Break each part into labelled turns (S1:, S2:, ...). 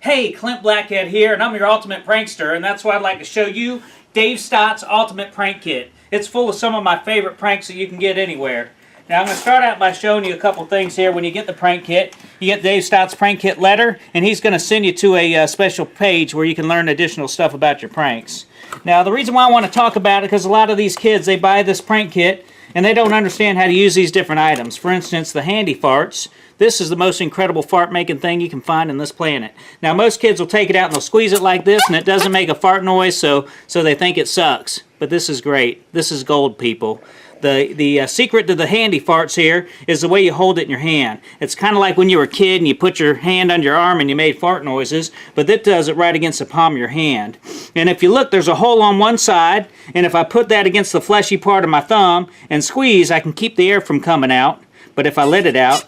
S1: Hey, Clint Blackhead here, and I'm your ultimate prankster, and that's why I'd like to show you Dave Stott's Ultimate Prank Kit. It's full of some of my favorite pranks that you can get anywhere. Now, I'm going to start out by showing you a couple things here. When you get the prank kit, you get Dave Stott's Prank Kit letter, and he's going to send you to a special page where you can learn additional stuff about your pranks. Now, the reason why I want to talk about it, because a lot of these kids, they buy this prank kit, and they don't understand how to use these different items. For instance, the handy farts. This is the most incredible fart-making thing you can find on this planet. Now, most kids will take it out and they'll squeeze it like this, and it doesn't make a fart noise, so they think it sucks. But this is great. This is gold, people. The secret to the handy farts here is the way you hold it in your hand. It's kind of like when you were a kid and you put your hand on your arm and you made fart noises, but that does it right against the palm of your hand. And if you look, there's a hole on one side, and if I put that against the fleshy part of my thumb and squeeze, I can keep the air from coming out. But if I let it out,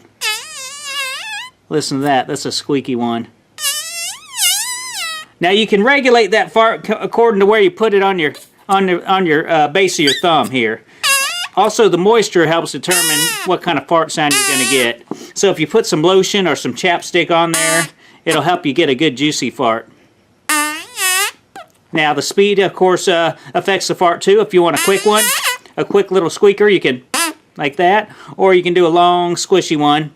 S1: listen to that. That's a squeaky one. Now you can regulate that fart according to where you put it on your base of your thumb here. Also, the moisture helps determine what kind of fart sound you're going to get. So if you put some lotion or some chapstick on there, it'll help you get a good juicy fart. Now the speed, of course, affects the fart too. If you want a quick one, a quick little squeaker, you can like that, or you can do a long squishy one.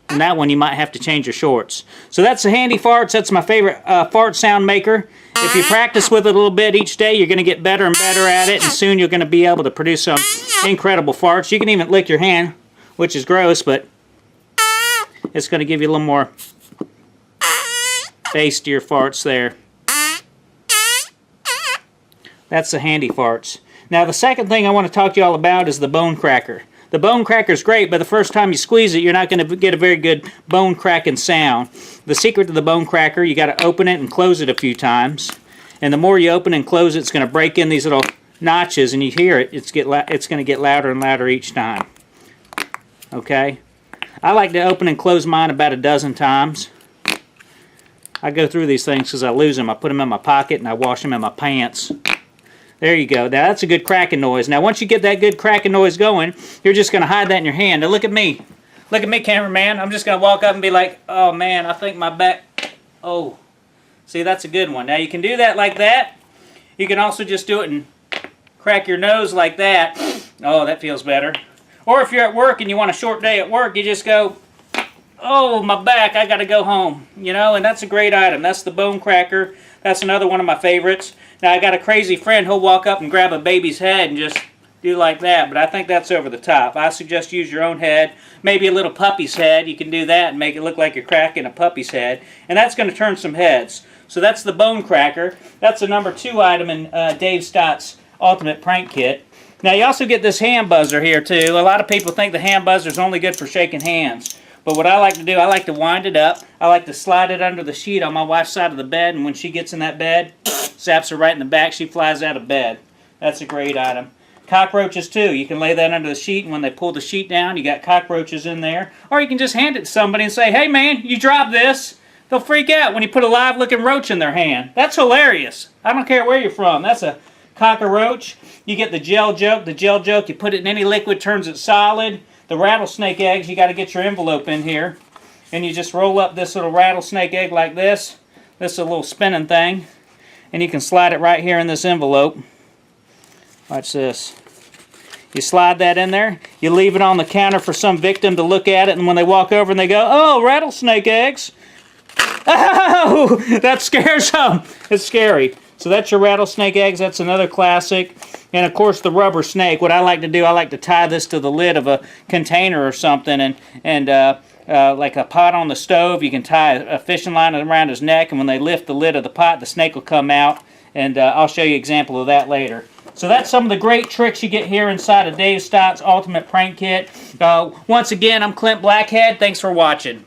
S1: And that one you might have to change your shorts. So that's the handy farts. That's my favorite fart sound maker. If you practice with it a little bit each day, you're going to get better and better at it, and soon you're going to be able to produce some incredible farts. You can even lick your hand, which is gross, but it's going to give you a little more bass to your farts there. That's the handy farts. Now the second thing I want to talk to you all about is the bone cracker. The bone cracker is great, but the first time you squeeze it, you're not going to get a very good bone cracking sound. The secret to the bone cracker, you got to open it and close it a few times. And the more you open and close it, it's going to break in these little notches, and you hear it. It's going to get louder and louder each time. Okay? I like to open and close mine about a dozen times. I go through these things because I lose them. I put them in my pocket and I wash them in my pants. There you go. Now that's a good cracking noise. Now once you get that good cracking noise going, you're just going to hide that in your hand. Now look at me. Look at me, cameraman. I'm just going to walk up and be like, oh man, I think my back... Oh. See, that's a good one. Now you can do that like that. You can also just do it and crack your nose like that. Oh, that feels better. Or if you're at work and you want a short day at work, you just go, oh, my back, I got to go home. You know, and that's a great item. That's the bone cracker. That's another one of my favorites. Now, I got a crazy friend, he'll walk up and grab a baby's head and just do like that, but I think that's over the top. I suggest use your own head, maybe a little puppy's head. You can do that and make it look like you're cracking a puppy's head, and that's going to turn some heads. So that's the bone cracker. That's the number 2 item in Dave Stott's Ultimate Prank Kit. Now, you also get this hand buzzer here, too. A lot of people think the hand buzzer is only good for shaking hands. But what I like to do, I like to wind it up. I like to slide it under the sheet on my wife's side of the bed, and when she gets in that bed, zaps her right in the back, she flies out of bed. That's a great item. Cockroaches too. You can lay that under the sheet, and when they pull the sheet down, you got cockroaches in there. Or you can just hand it to somebody and say, hey man, you dropped this. They'll freak out when you put a live looking roach in their hand. That's hilarious. I don't care where you're from. That's a cockroach. You get the gel joke. The gel joke, you put it in any liquid, turns it solid. The rattlesnake eggs, you got to get your envelope in here. And you just roll up this little rattlesnake egg like this. This is a little spinning thing. And you can slide it right here in this envelope. Watch this. You slide that in there. You leave it on the counter for some victim to look at it. And when they walk over and they go, oh, rattlesnake eggs. Oh, that scares them. It's scary. So that's your rattlesnake eggs. That's another classic. And of course the rubber snake. What I like to do, I like to tie this to the lid of a container or something, and like a pot on the stove, you can tie a fishing line around his neck, and when they lift the lid of the pot, the snake will come out, and I'll show you an example of that later. So that's some of the great tricks you get here inside of Dave Stott's Ultimate Prank Kit. Once again, I'm Clint Blackhead. Thanks for watching.